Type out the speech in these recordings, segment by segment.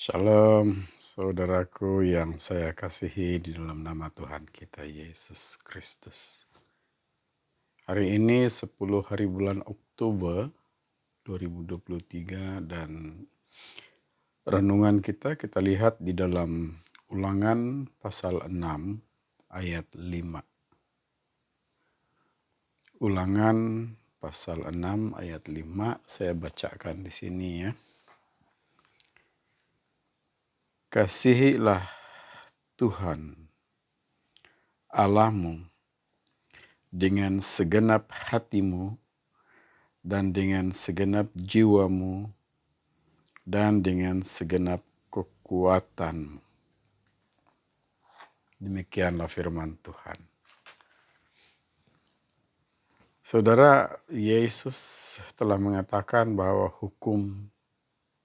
Shalom, saudaraku yang saya kasihi di dalam nama Tuhan kita Yesus Kristus. Hari ini 10 hari bulan Oktober 2023 dan renungan kita lihat di dalam Ulangan pasal 6 ayat 5. Ulangan pasal 6 ayat 5 saya bacakan di sini ya. Kasihilah Tuhan Allahmu dengan segenap hatimu dan dengan segenap jiwamu dan dengan segenap kekuatanmu. Demikianlah firman Tuhan. Saudara, Yesus telah mengatakan bahwa hukum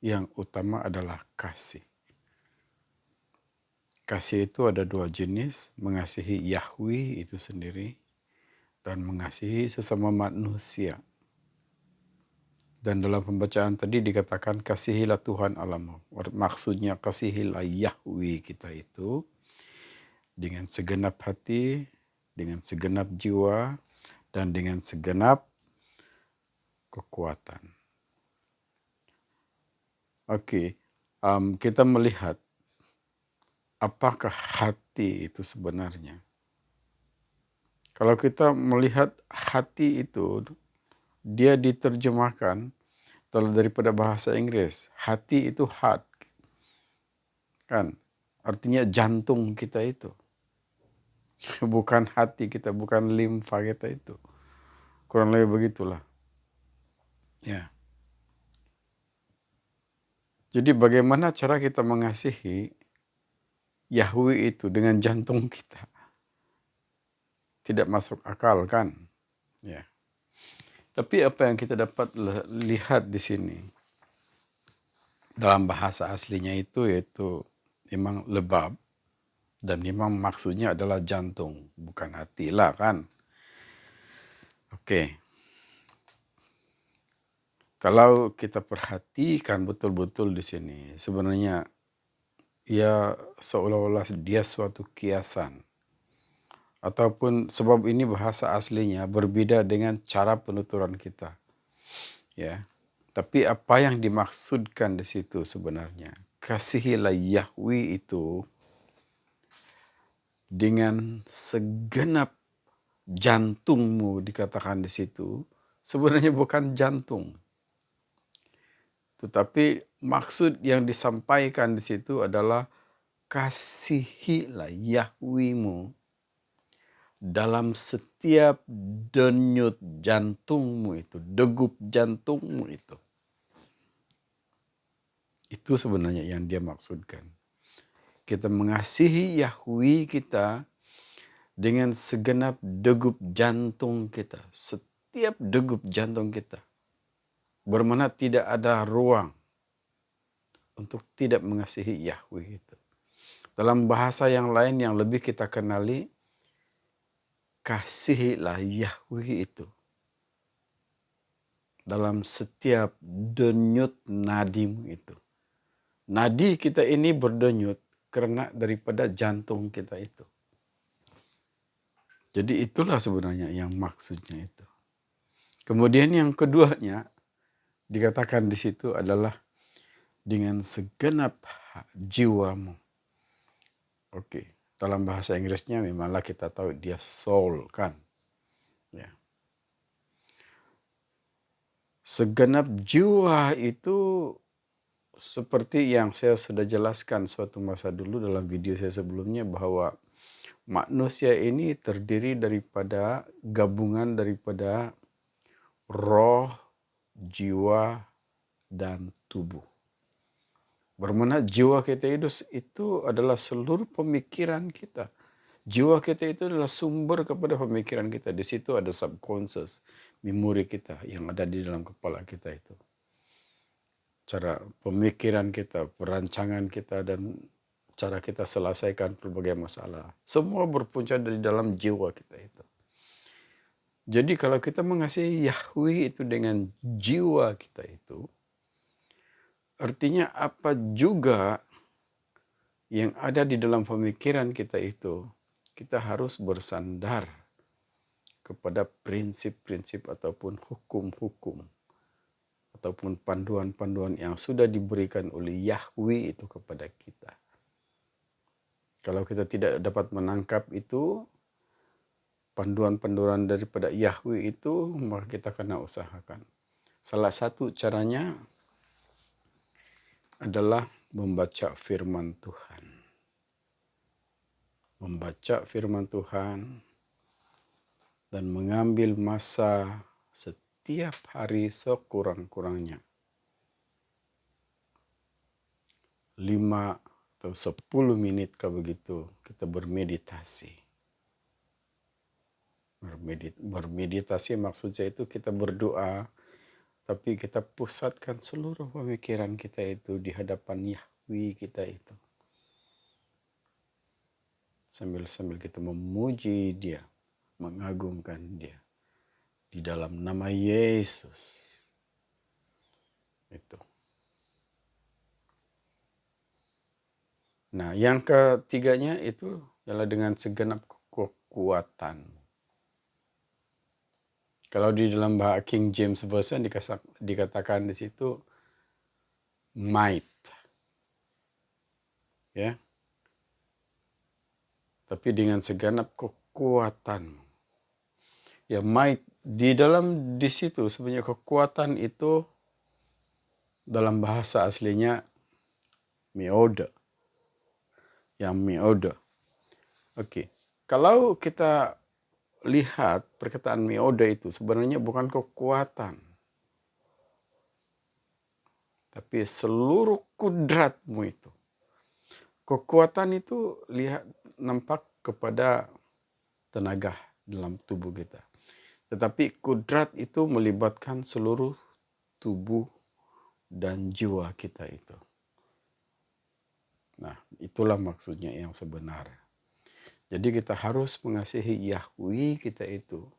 yang utama adalah kasih. Kasih itu ada dua jenis, mengasihi Yahweh itu sendiri dan mengasihi sesama manusia. Dan dalam pembacaan tadi dikatakan kasihilah Tuhan Allahmu. Maksudnya kasihilah Yahweh kita itu dengan segenap hati, dengan segenap jiwa, dan dengan segenap kekuatan. Oke, kita melihat apakah hati itu sebenarnya. Kalau kita melihat hati itu, dia diterjemahkan daripada bahasa Inggris. Hati itu heart, kan? Artinya jantung kita itu. Bukan hati kita, bukan limfa kita itu. Kurang lebih begitulah. Ya. Jadi bagaimana cara kita mengasihi Yahweh itu dengan jantung kita? Tidak masuk akal kan? Ya. Tapi apa yang kita dapat lihat di sini dalam bahasa aslinya itu yaitu memang lebab dan memang maksudnya adalah jantung, bukan hati lah kan? Oke. Kalau kita perhatikan betul-betul di sini, sebenarnya ya seolah-olah dia suatu kiasan. Ataupun sebab ini bahasa aslinya berbeda dengan cara penuturan kita. Ya. Tapi apa yang dimaksudkan di situ sebenarnya? Kasihilah Yahweh itu dengan segenap jantungmu dikatakan di situ. Sebenarnya bukan jantung. Tetapi maksud yang disampaikan di situ adalah kasihilah Yahwehmu dalam setiap denyut jantungmu itu, degup jantungmu itu. Itu sebenarnya yang dia maksudkan. Kita mengasihi Yahweh kita dengan segenap degup jantung kita. Setiap degup jantung kita. Bermakna tidak ada ruang untuk tidak mengasihi Yahweh itu. Dalam bahasa yang lain yang lebih kita kenali, kasihilah Yahweh itu dalam setiap denyut nadimu itu. Nadi kita ini berdenyut karena daripada jantung kita itu. Jadi itulah sebenarnya yang maksudnya itu. Kemudian yang keduanya dikatakan di situ adalah dengan segenap jiwamu. Oke, dalam bahasa Inggrisnya memanglah kita tahu dia soul kan. Ya. Segenap jiwa itu seperti yang saya sudah jelaskan suatu masa dulu dalam video saya sebelumnya bahwa manusia ini terdiri daripada gabungan daripada roh, jiwa, dan tubuh. Bermakna jiwa kita itu adalah seluruh pemikiran kita. Jiwa kita itu adalah sumber kepada pemikiran kita. Di situ ada subconscious, memori kita yang ada di dalam kepala kita itu. Cara pemikiran kita, perancangan kita, dan cara kita selesaikan berbagai masalah. Semua berpunca dari dalam jiwa kita itu. Jadi kalau kita mengasihi Yahweh itu dengan jiwa kita itu, artinya apa juga yang ada di dalam pemikiran kita itu, kita harus bersandar kepada prinsip-prinsip ataupun hukum-hukum ataupun panduan-panduan yang sudah diberikan oleh Yahweh itu kepada kita. Kalau kita tidak dapat menangkap itu, panduan-panduan daripada Yahweh itu, maka kita kena usahakan. Salah satu caranya adalah membaca firman Tuhan. Membaca firman Tuhan dan mengambil masa setiap hari sekurang-kurangnya 5 atau 10 menit begitu kita bermeditasi. Bermeditasi maksudnya itu kita berdoa, tapi kita pusatkan seluruh pemikiran kita itu di hadapan Yahweh kita itu. Sambil kita memuji Dia, mengagungkan Dia di dalam nama Yesus. Itu. Nah, yang ketiganya itu adalah dengan segenap kekuatan. Kalau di dalam bahasa King James Version dikatakan di situ might. Ya. Tapi dengan segenap kekuatan. Ya, might di situ sebenarnya kekuatan itu dalam bahasa aslinya meoda. Yang meoda. Oke. Kalau kita lihat perkataan meoda itu sebenarnya bukan kekuatan. Tapi seluruh kudratmu itu. Kekuatan itu nampak kepada tenaga dalam tubuh kita. Tetapi kudrat itu melibatkan seluruh tubuh dan jiwa kita itu. Nah, itulah maksudnya yang sebenar. Jadi kita harus mengasihi Yahweh kita itu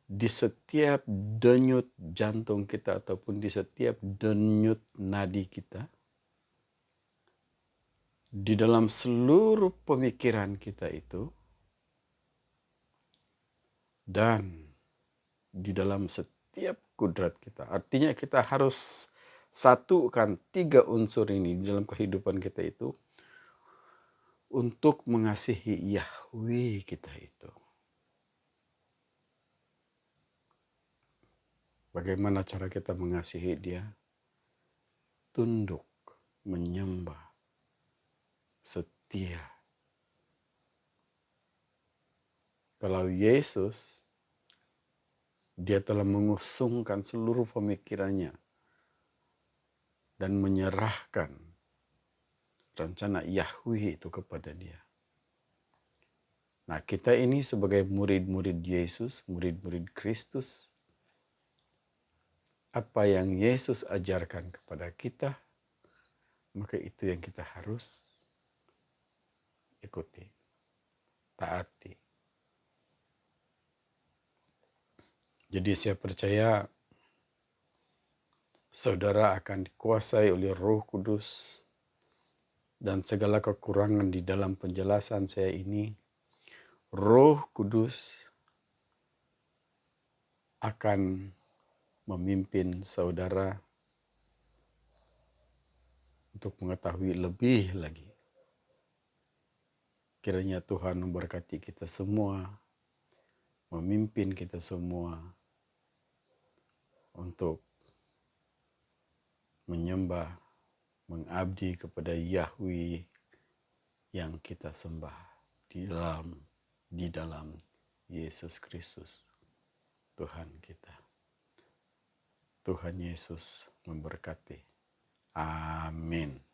di setiap denyut jantung kita ataupun di setiap denyut nadi kita. Di dalam seluruh pemikiran kita itu. Dan di dalam setiap kudrat kita. Artinya kita harus satukan 3 unsur ini di dalam kehidupan kita itu untuk mengasihi Yahweh kita itu. Bagaimana cara kita mengasihi Dia? Tunduk, menyembah, setia. Kalau Yesus, Dia telah mengusungkan seluruh pemikirannya dan menyerahkan rencana Yahweh itu kepada Dia. Nah, kita ini sebagai murid-murid Yesus, murid-murid Kristus, apa yang Yesus ajarkan kepada kita, maka itu yang kita harus ikuti, taati. Jadi saya percaya saudara akan dikuasai oleh Roh Kudus dan segala kekurangan di dalam penjelasan saya ini, Roh Kudus akan memimpin saudara untuk mengetahui lebih lagi. Kiranya Tuhan memberkati kita semua, memimpin kita semua untuk menyembah, mengabdi kepada Yahweh yang kita sembah di dalam Yesus Kristus, Tuhan kita. Tuhan Yesus memberkati. Amin.